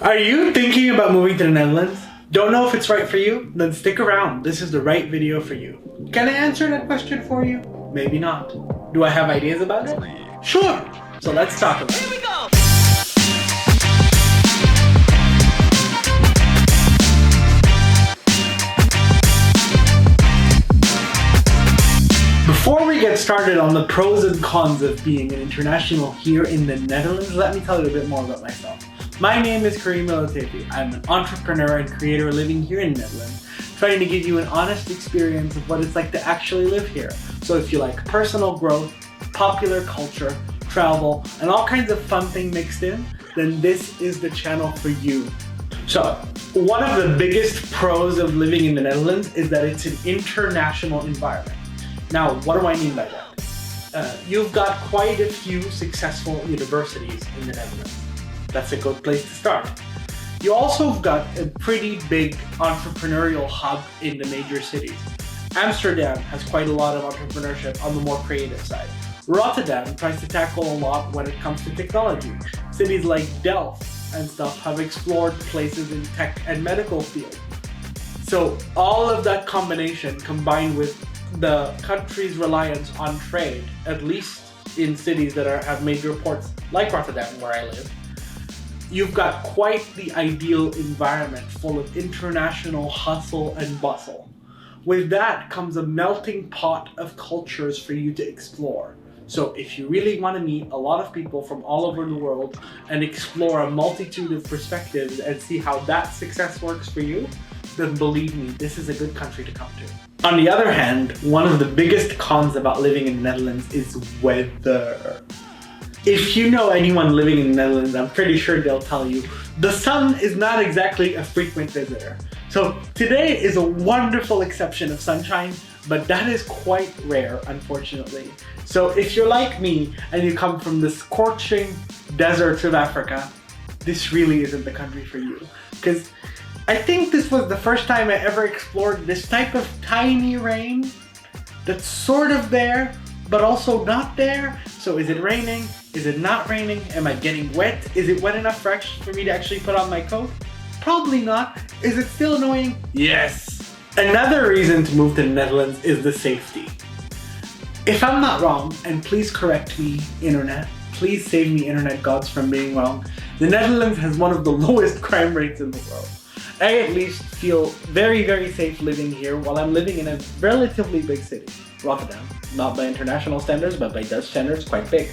Are you thinking about moving to the Netherlands? Don't know if it's right for you? Then stick around. This is the right video for you. Can I answer that question for you? Maybe not. Do I have ideas about it? Sure! So let's talk about it. Here we go! Before we get started on the pros and cons of being an international here in the Netherlands, let me tell you a bit more about myself. My name is Karim Oteify. I'm an entrepreneur and creator living here in the Netherlands, trying to give you an honest experience of what it's like to actually live here. So if you like personal growth, popular culture, travel, and all kinds of fun things mixed in, then this is the channel for you. So, one of the biggest pros of living in the Netherlands is that it's an international environment. Now, what do I mean by that? You've got quite a few successful universities in the Netherlands. That's a good place to start. You also have got a pretty big entrepreneurial hub in the major cities. Amsterdam has quite a lot of entrepreneurship on the more creative side. Rotterdam tries to tackle a lot when it comes to technology. Cities like Delft and stuff have explored places in tech and medical field. So all of that combination combined with the country's reliance on trade, at least in cities that have major ports like Rotterdam where I live, you've got quite the ideal environment full of international hustle and bustle. With that comes a melting pot of cultures for you to explore. So if you really want to meet a lot of people from all over the world and explore a multitude of perspectives and see how that success works for you, then believe me, this is a good country to come to. On the other hand, one of the biggest cons about living in the Netherlands is weather. If you know anyone living in the Netherlands, I'm pretty sure they'll tell you, the sun is not exactly a frequent visitor. So today is a wonderful exception of sunshine, but that is quite rare, unfortunately. So if you're like me and you come from the scorching deserts of Africa, this really isn't the country for you. Because I think this was the first time I ever explored this type of tiny rain that's sort of there, but also not there. So is it raining? Is it not raining? Am I getting wet? Is it wet enough for me to actually put on my coat? Probably not. Is it still annoying? Yes. Another reason to move to the Netherlands is the safety. If I'm not wrong, and please correct me, internet, please save me, internet gods, from being wrong, the Netherlands has one of the lowest crime rates in the world. I at least feel very, very safe living here while I'm living in a relatively big city, Rotterdam. Not by international standards, but by Dutch standards, quite big.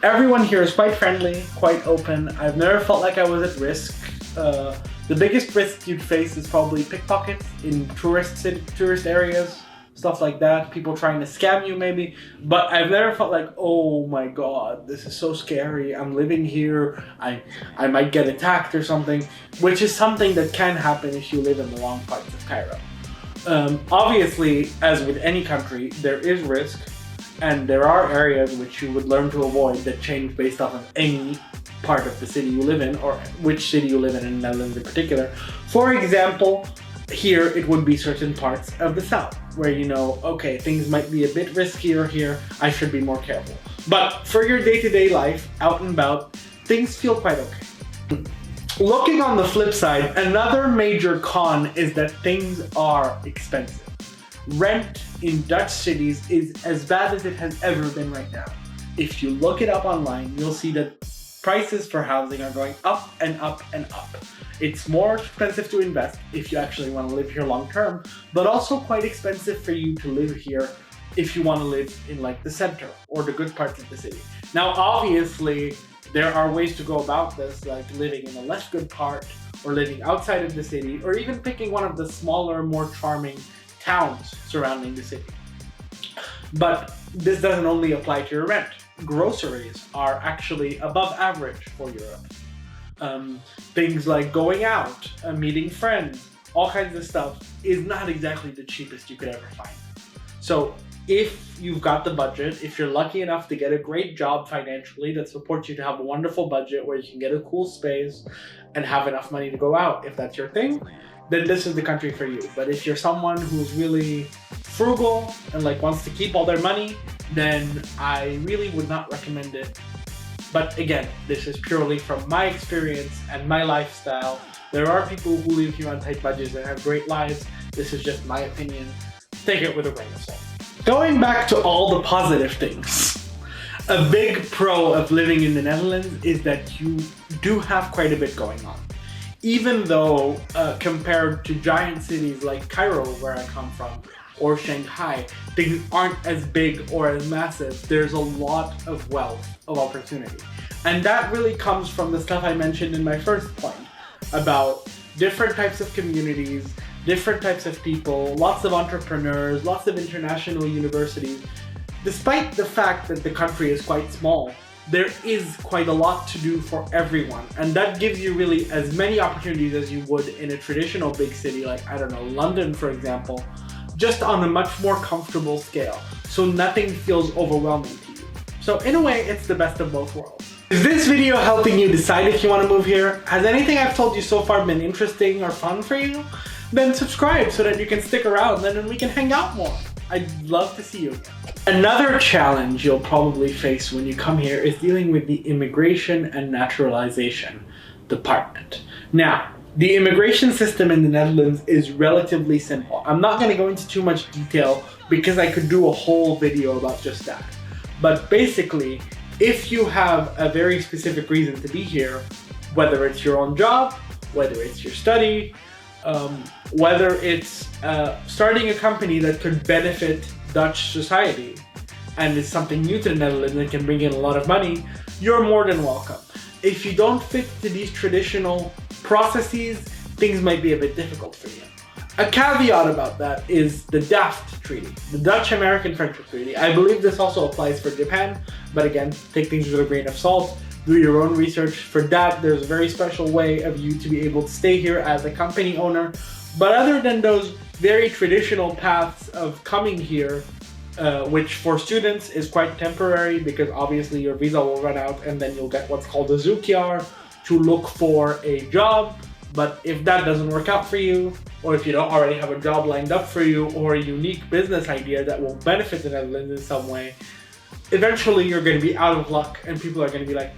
Everyone here is quite friendly, quite open. I've never felt like I was at risk. The biggest risk you'd face is probably pickpockets in tourist areas, stuff like that. People trying to scam you maybe. But I've never felt like, oh my god, this is so scary. I'm living here. I might get attacked or something, which is something that can happen if you live in the wrong parts of Cairo. Obviously, as with any country, there is risk, and there are areas which you would learn to avoid that change based off of any part of the city you live in, or which city you live in the Netherlands in particular. For example, here it would be certain parts of the south where you know, okay, things might be a bit riskier here, I should be more careful. But for your day-to-day life, out and about, things feel quite okay. Looking on the flip side, another major con is that things are expensive. Rent in Dutch cities is as bad as it has ever been right now. If you look it up online, you'll see that prices for housing are going up and up and up. It's more expensive to invest if you actually want to live here long term, but also quite expensive for you to live here if you want to live in like the center or the good parts of the city. Now, obviously, there are ways to go about this, like living in a less good part, or living outside of the city, or even picking one of the smaller, more charming towns surrounding the city. But this doesn't only apply to your rent. Groceries are actually above average for Europe. Things like going out, meeting friends, all kinds of stuff is not exactly the cheapest you could ever find. So if you've got the budget, if you're lucky enough to get a great job financially that supports you to have a wonderful budget where you can get a cool space and have enough money to go out, if that's your thing, then this is the country for you. But if you're someone who's really frugal and like wants to keep all their money, then I really would not recommend it But again, this is purely from my experience and my lifestyle. There are people who live here on tight budgets and have great lives. This is just my opinion. Take it with a grain of salt. Going back to all the positive things, a big pro of living in the Netherlands is that you do have quite a bit going on. Even though compared to giant cities like Cairo, where I come from, or Shanghai, things aren't as big or as massive, there's a lot of wealth of opportunity. And that really comes from the stuff I mentioned in my first point about different types of communities, different types of people, lots of entrepreneurs, lots of international universities. Despite the fact that the country is quite small, there is quite a lot to do for everyone. And that gives you really as many opportunities as you would in a traditional big city like, I don't know, London, for example, just on a much more comfortable scale. So nothing feels overwhelming to you. So in a way, it's the best of both worlds. Is this video helping you decide if you want to move here? Has anything I've told you so far been interesting or fun for you? Then subscribe so that you can stick around and then we can hang out more. I'd love to see you again. Another challenge you'll probably face when you come here is dealing with the Immigration and Naturalization Department. Now, the immigration system in the Netherlands is relatively simple. I'm not going to go into too much detail because I could do a whole video about just that. But basically, if you have a very specific reason to be here, whether it's your own job, whether it's your study, whether it's starting a company that could benefit Dutch society and is something new to the Netherlands and can bring in a lot of money, you're more than welcome. If you don't fit to these traditional processes, things might be a bit difficult for you. A caveat about that is the DAFT Treaty, the Dutch-American Friendship Treaty. I believe this also applies for Japan, but again, take things with a grain of salt. Do your own research. For that, there's a very special way of you to be able to stay here as a company owner. But other than those very traditional paths of coming here, which for students is quite temporary because obviously your visa will run out and then you'll get what's called a zoekjaar to look for a job. But if that doesn't work out for you, or if you don't already have a job lined up for you or a unique business idea that will benefit the Netherlands in some way, eventually you're going to be out of luck and people are going to be like,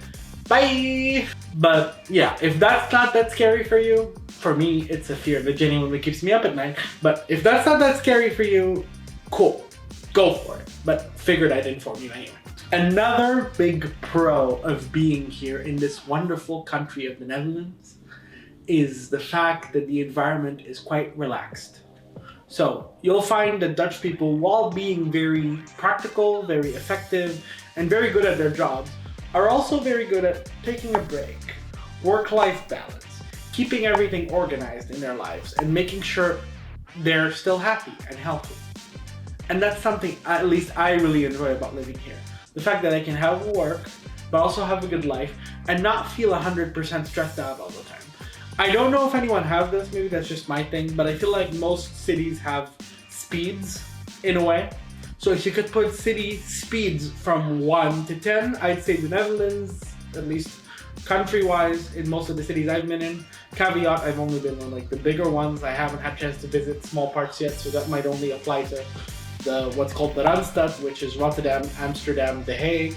bye! But yeah, if that's not that scary for you, for me, it's a fear that genuinely keeps me up at night. But if that's not that scary for you, cool, go for it. But figured I'd inform you anyway. Another big pro of being here in this wonderful country of the Netherlands is the fact that the environment is quite relaxed. So you'll find that Dutch people, while being very practical, very effective, and very good at their jobs, are also very good at taking a break, work-life balance, keeping everything organized in their lives, and making sure they're still happy and healthy. And that's something at least I really enjoy about living here. The fact that I can have work, but also have a good life, and not feel 100% stressed out all the time. I don't know if anyone has this, maybe that's just my thing, but I feel like most cities have speeds in a way. So if you could put city speeds from 1 to 10, I'd say the Netherlands, at least country-wise, in most of the cities I've been in. Caveat, I've only been in like the bigger ones. I haven't had a chance to visit small parts yet, so that might only apply to the what's called the Randstad, which is Rotterdam, Amsterdam, The Hague.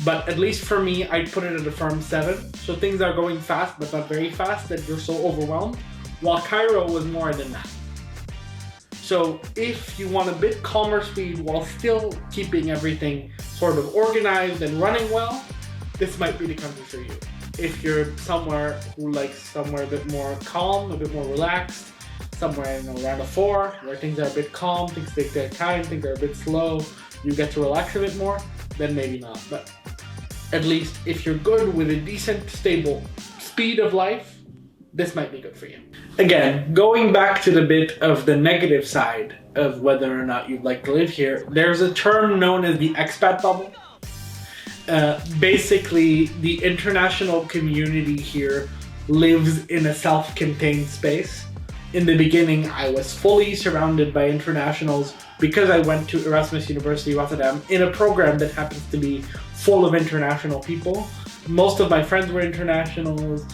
But at least for me, I'd put it at a firm 7. So things are going fast, but not very fast that you're so overwhelmed, while Cairo was more than that. So if you want a bit calmer speed while still keeping everything sort of organized and running well, this might be the country for you. If you're somewhere who likes somewhere a bit more calm, a bit more relaxed, somewhere around a 4, where things are a bit calm, things take their time, things are a bit slow, you get to relax a bit more, then maybe not. But at least if you're good with a decent, stable speed of life, this might be good for you. Again, going back to the bit of the negative side of whether or not you'd like to live here, there's a term known as the expat bubble. Basically, the international community here lives in a self-contained space. In the beginning, I was fully surrounded by internationals because I went to Erasmus University Rotterdam in a program that happens to be full of international people. Most of my friends were internationals,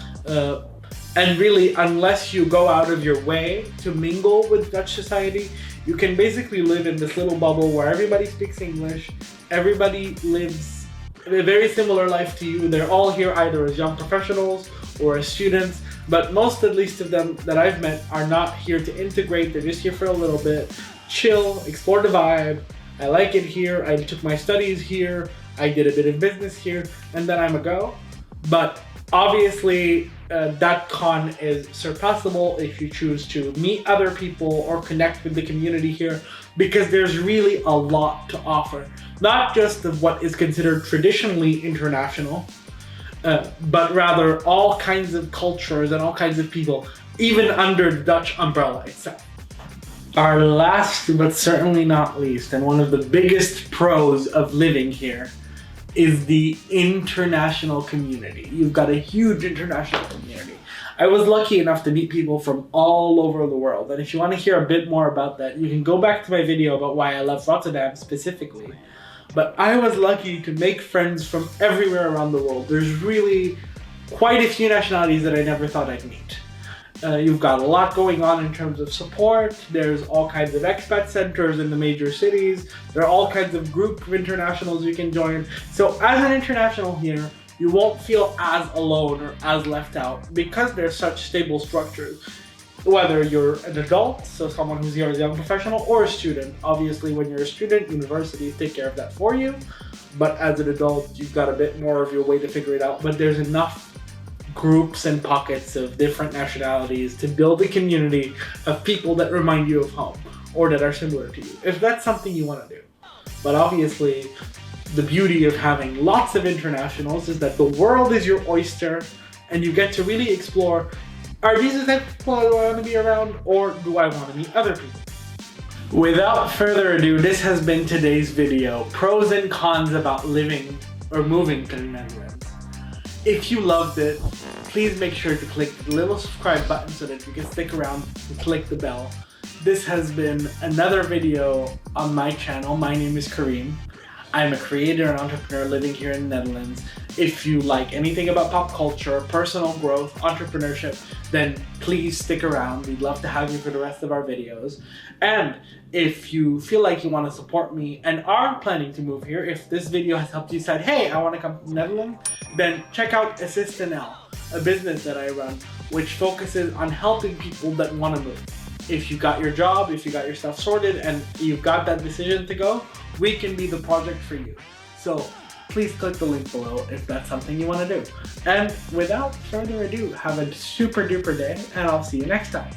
and really, unless you go out of your way to mingle with Dutch society, you can basically live in this little bubble where everybody speaks English, everybody lives a very similar life to you. They're all here either as young professionals or as students, but most at least of them that I've met are not here to integrate. They're just here for a little bit, chill, explore the vibe. I like it here. I took my studies here. I did a bit of business here, and then I'm a go. But obviously, that con is surpassable if you choose to meet other people or connect with the community here, because there's really a lot to offer. Not just of what is considered traditionally international, but rather all kinds of cultures and all kinds of people, even under the Dutch umbrella itself. Our last, but certainly not least, and one of the biggest pros of living here is the international community. You've got a huge international community. I was lucky enough to meet people from all over the world, and if you want to hear a bit more about that, you can go back to my video about why I love Rotterdam specifically. But I was lucky to make friends from everywhere around the world. There's really quite a few nationalities that I never thought I'd meet. You've got a lot going on in terms of support. There's all kinds of expat centers in the major cities. There are all kinds of group of internationals you can join. So as an international here, you won't feel as alone or as left out because there's such stable structures. Whether you're an adult, so someone who's here as a young professional, or a student. Obviously, when you're a student, universities take care of that for you. But as an adult, you've got a bit more of your way to figure it out. But there's enough groups and pockets of different nationalities to build a community of people that remind you of home or that are similar to you, if that's something you want to do. But obviously, the beauty of having lots of internationals is that the world is your oyster and you get to really explore, are these the type of people I want to be around, or do I want to meet other people? Without further ado, this has been today's video, pros and cons about living or moving to the Netherlands. If you loved it, please make sure to click the little subscribe button so that you can stick around and click the bell. This has been another video on my channel. My name is Karim. I'm a creator and entrepreneur living here in the Netherlands. If you like anything about pop culture, personal growth, entrepreneurship, then please stick around. We'd love to have you for the rest of our videos. And if you feel like you want to support me and are planning to move here, if this video has helped you decide, hey, I want to come to the Netherlands, then check out ASSISTNL, a business that I run, which focuses on helping people that want to move. If you got your job, if you got your stuff sorted, and you've got that decision to go, we can be the project for you. So please click the link below if that's something you want to do. And without further ado, have a super duper day, and I'll see you next time.